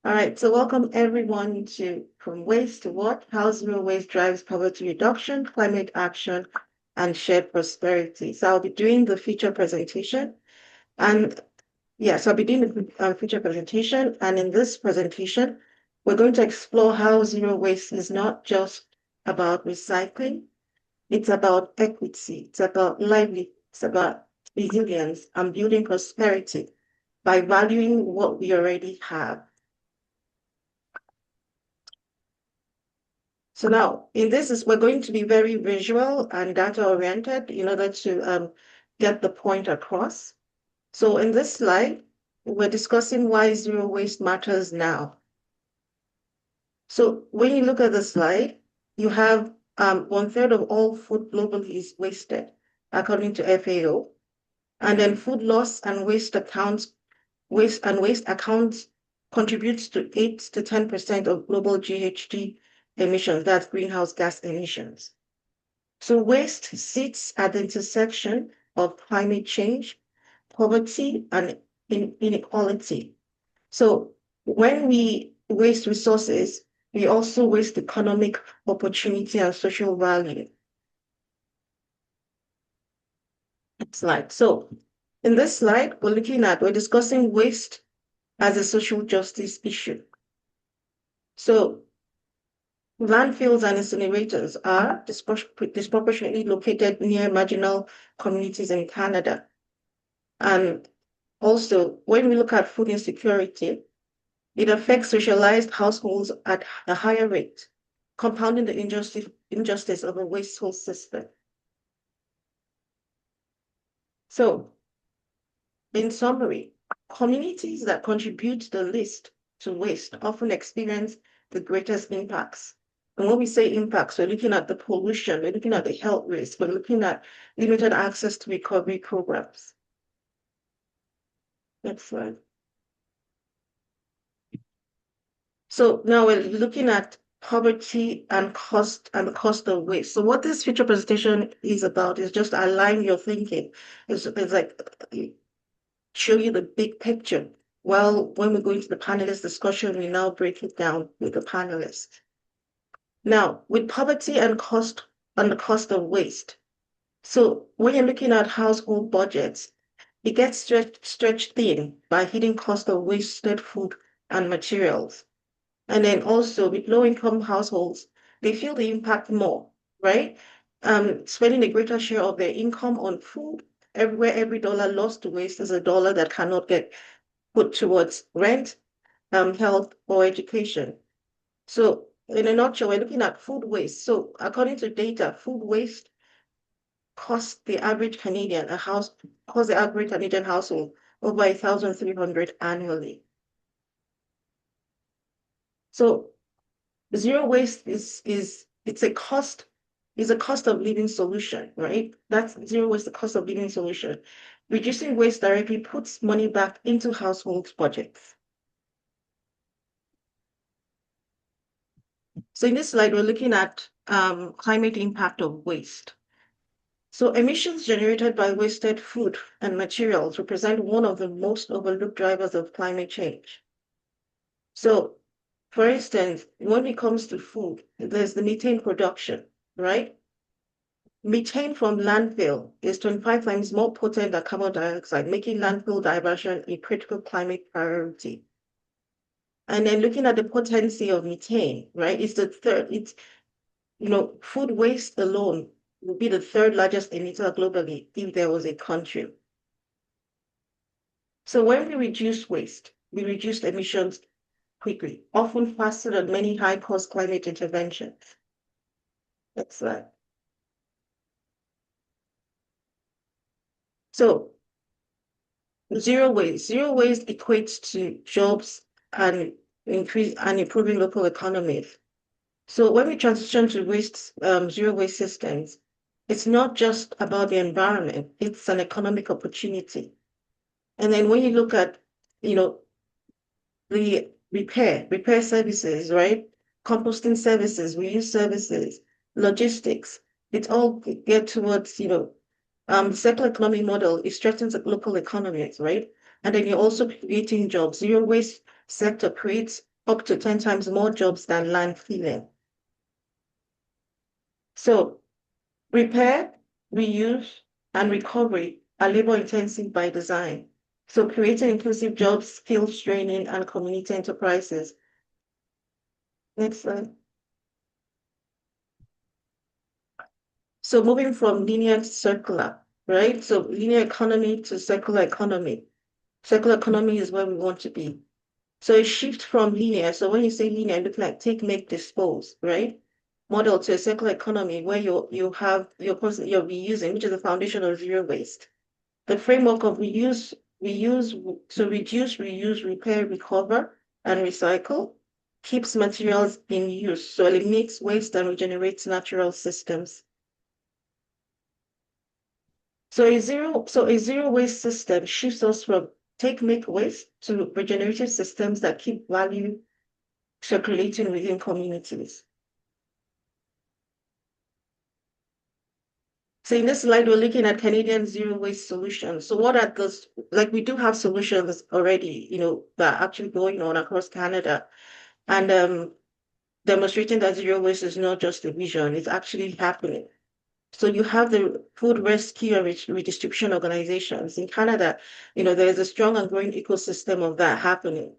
All right, so welcome everyone to From Waste to What? How Zero Waste Drives Poverty Reduction, Climate Action, and Shared Prosperity. So I'll be doing the feature presentation. And yes, I'll be doing the feature presentation. And in this presentation, we're going to explore how zero waste is not just about recycling, it's about equity, it's about livelihood, it's about resilience and building prosperity by valuing what we already have. So now in we're going to be very visual and data oriented in order to get the point across. So in this slide, we're discussing why zero waste matters now. So when you look at the slide, you have 1/3 of all food globally is wasted, according to FAO. And then food loss and waste accounts contributes to 8 to 10% of global GHG emissions, that's greenhouse gas emissions. So waste sits at the intersection of climate change, poverty, and inequality. So when we waste resources, we also waste economic opportunity and social value. Next slide. So in this slide, we're discussing waste as a social justice issue. So landfills and incinerators are disproportionately located near marginal communities in Canada. And also, when we look at food insecurity, it affects socialized households at a higher rate, compounding the injustice of a wasteful system. So, in summary, communities that contribute the least to waste often experience the greatest impacts. And when we say impacts, we're looking at the pollution, we're looking at the health risk, we're looking at limited access to recovery programs. Next slide. So now we're looking at poverty and the cost of waste. So what this future presentation is about is just align your thinking. It's like show you the big picture. Well, when we go into the panelist discussion, we now break it down with the panelists. Now, with poverty and the cost of waste. So when you're looking at household budgets, it gets stretched thin by hitting cost of wasted food and materials. And then also with low-income households, they feel the impact more, right? Spending a greater share of their income on food, every dollar lost to waste is a dollar that cannot get put towards rent, health, or education. So in a nutshell, we're looking at food waste. So according to data, food waste costs the average Canadian household over 1,300 annually. So zero waste is a cost of living solution, right? That's zero waste, the cost of living solution. Reducing waste directly puts money back into households' budgets. So in this slide, we're looking at climate impact of waste. So emissions generated by wasted food and materials represent one of the most overlooked drivers of climate change. So for instance, when it comes to food, there's the methane production, right? Methane from landfill is 25 times more potent than carbon dioxide, making landfill diversion a critical climate priority. And then looking at the potency of methane, right? Food waste alone would be the third largest emitter globally if there was a country. So when we reduce waste, we reduce emissions quickly, often faster than many high-cost climate interventions. Next slide. So zero waste. Zero waste equates to jobs and improving local economies. So when we transition to zero waste systems, it's not just about the environment, it's an economic opportunity. And then when you look at, the repair services, right? Composting services, reuse services, logistics, it all get towards, circular economy model, it strengthens local economies, right? And then you're also creating jobs. Zero waste sector creates up to 10 times more jobs than landfilling. So repair, reuse, and recovery are labor intensive by design. So creating inclusive jobs, skills training, and community enterprises. Next slide. So moving from linear to circular, right? So linear economy to circular economy. Circular economy is where we want to be. So a shift from linear. So when you say linear, look like take, make, dispose, right? Model to a circular economy where you have your person you're reusing, which is the foundation of zero waste. The framework of reuse, so reduce, reuse, repair, recover, and recycle keeps materials in use, so eliminates waste and regenerates natural systems. So a zero waste system shifts us from take, make waste to regenerative systems that keep value circulating within communities. So in this slide, we're looking at Canadian zero waste solutions. So what are those? Like we do have solutions already, that are actually going on across Canada, and demonstrating that zero waste is not just a vision; it's actually happening. So you have the food rescue and redistribution organizations in Canada. There is a strong and growing ecosystem of that happening,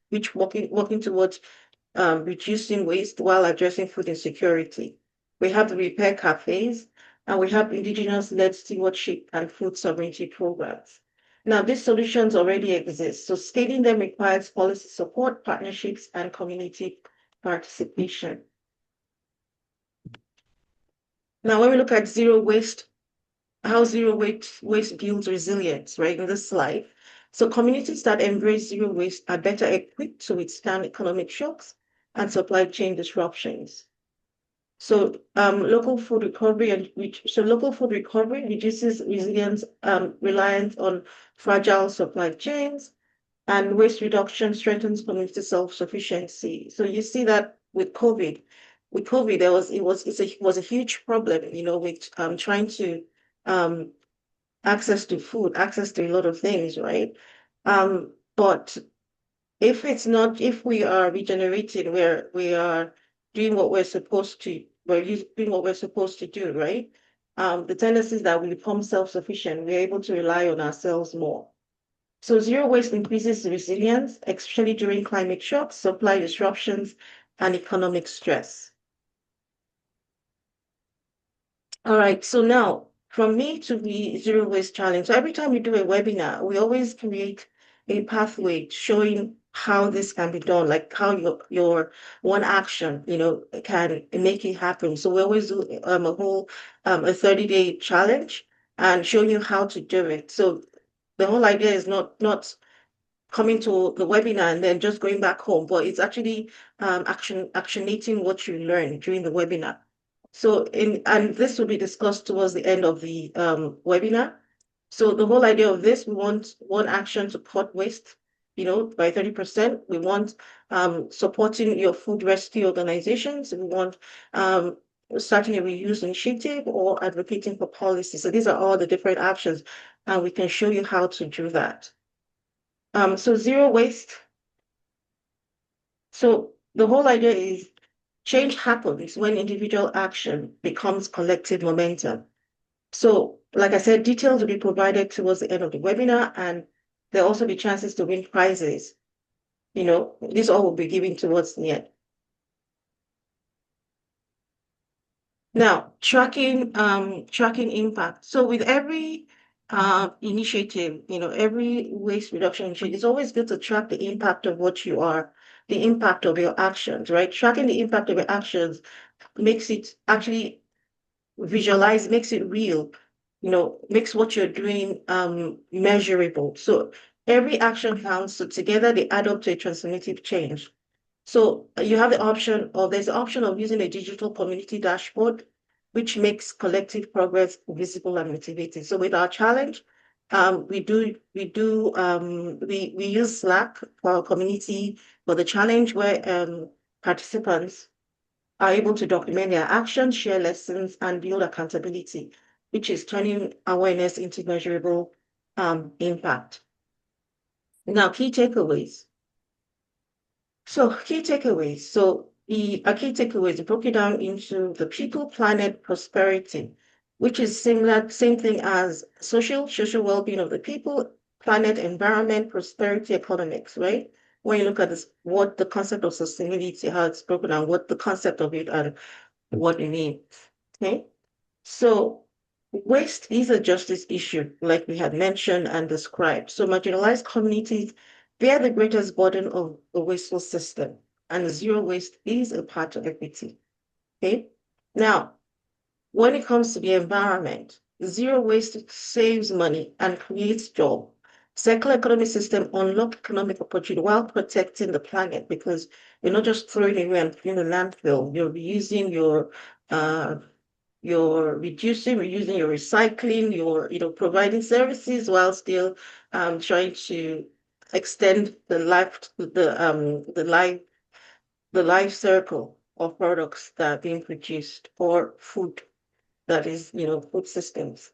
which working towards reducing waste while addressing food insecurity. We have the repair cafes, and we have indigenous-led stewardship and food sovereignty programs. Now, these solutions already exist, so scaling them requires policy support, partnerships, and community participation. Now, when we look at zero waste, how zero waste builds resilience, right, in this slide. So communities that embrace zero waste are better equipped to withstand economic shocks and supply chain disruptions. So local food recovery reduces resilience, reliance on fragile supply chains, and waste reduction strengthens community self-sufficiency. So you see that with COVID. With COVID, it was a huge problem, with trying to um access to food, access to a lot of things, right? But if we are regenerating, where we are doing what we're supposed to, doing what we're supposed to do, right? The tendency is that we become self-sufficient. We're able to rely on ourselves more. So zero waste increases resilience, especially during climate shocks, supply disruptions, and economic stress. All right, so now from me to the zero waste challenge. So every time we do a webinar, we always create a pathway showing how this can be done, like how your one action, can make it happen. So we always do a 30-day challenge and show you how to do it. So the whole idea is not coming to the webinar and then just going back home, but it's actually actionating what you learn during the webinar. So and this will be discussed towards the end of the webinar. So the whole idea of this, we want one action to cut waste, by 30%. We want supporting your food rescue organizations. We want starting a reuse initiative or advocating for policy. So these are all the different actions, and we can show you how to do that. So zero waste. So the whole idea is change happens when individual action becomes collective momentum. So, like I said, details will be provided towards the end of the webinar, and there'll also be chances to win prizes. This all will be given towards the end. Now, tracking impact. So with every initiative, every waste reduction initiative, it's always good to track the impact of the impact of your actions, right? Tracking the impact of your actions makes it actually visualize, makes it real, makes what you're doing measurable. So every action counts. So together they add up to a transformative change. So you have there's the option of using a digital community dashboard, which makes collective progress visible and motivating. So with our challenge, we use Slack for our community for the challenge, where participants are able to document their actions, share lessons, and build accountability, which is turning awareness into measurable impact. Now, key takeaways. So key takeaways. So our key takeaways are broken down into the people, planet, prosperity, which is similar, same thing as social well-being of the people, planet, environment, prosperity, economics, right? When you look at this, what the concept of sustainability, how it's broken down, what the concept of it and what it means. Okay. So waste is a justice issue, like we had mentioned and described. So marginalized communities bear the greatest burden of the wasteful system, and zero waste is a part of equity. Okay. Now, when it comes to the environment, zero waste saves money and creates jobs. Circular economy system unlock economic opportunity while protecting the planet because you're not just throwing it away and putting in the landfill. You're reusing uh, you're reusing, you're recycling, you're providing services while still trying to extend the life circle of products that are being produced or food that is, food systems.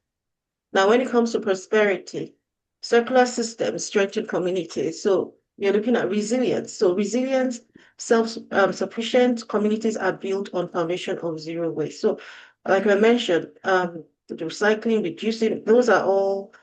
Now, when it comes to prosperity, circular systems strengthen communities. So you're looking at resilience. So resilience, self-sufficient communities are built on foundation of zero waste. So, like I mentioned, the recycling, reducing, those are all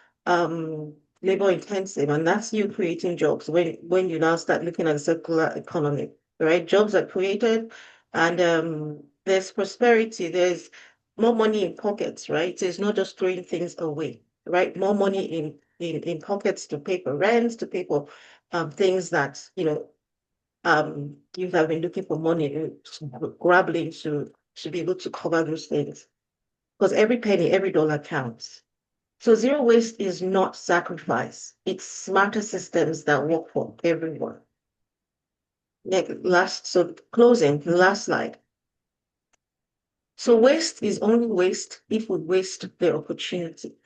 labor intensive, and that's you creating jobs when you now start looking at the circular economy, right? Jobs are created, and there's prosperity. There's more money in pockets, right? So it's not just throwing things away, right? More money in pockets to pay for rent, to pay for things that, you have been looking for money, grabbing to be able to cover those things. Because every penny, every dollar counts. So zero waste is not sacrifice. It's smarter systems that work for everyone. So closing, the last slide. So waste is only waste if we waste the opportunity.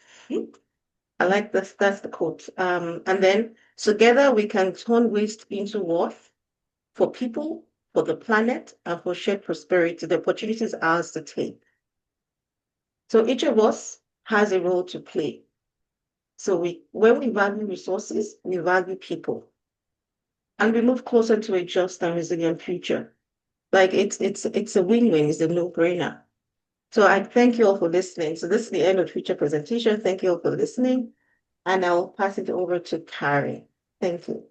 I like this. That's the quote. And then together we can turn waste into worth for people, for the planet, and for shared prosperity. The opportunities are ours to take. So each of us has a role to play. So when we value resources, we value people, and we move closer to a just and resilient future. Like it's a win-win. It's a no-brainer. So I thank you all for listening. So this is the end of the future presentation. Thank you all for listening. And I'll pass it over to Carrie. Thank you.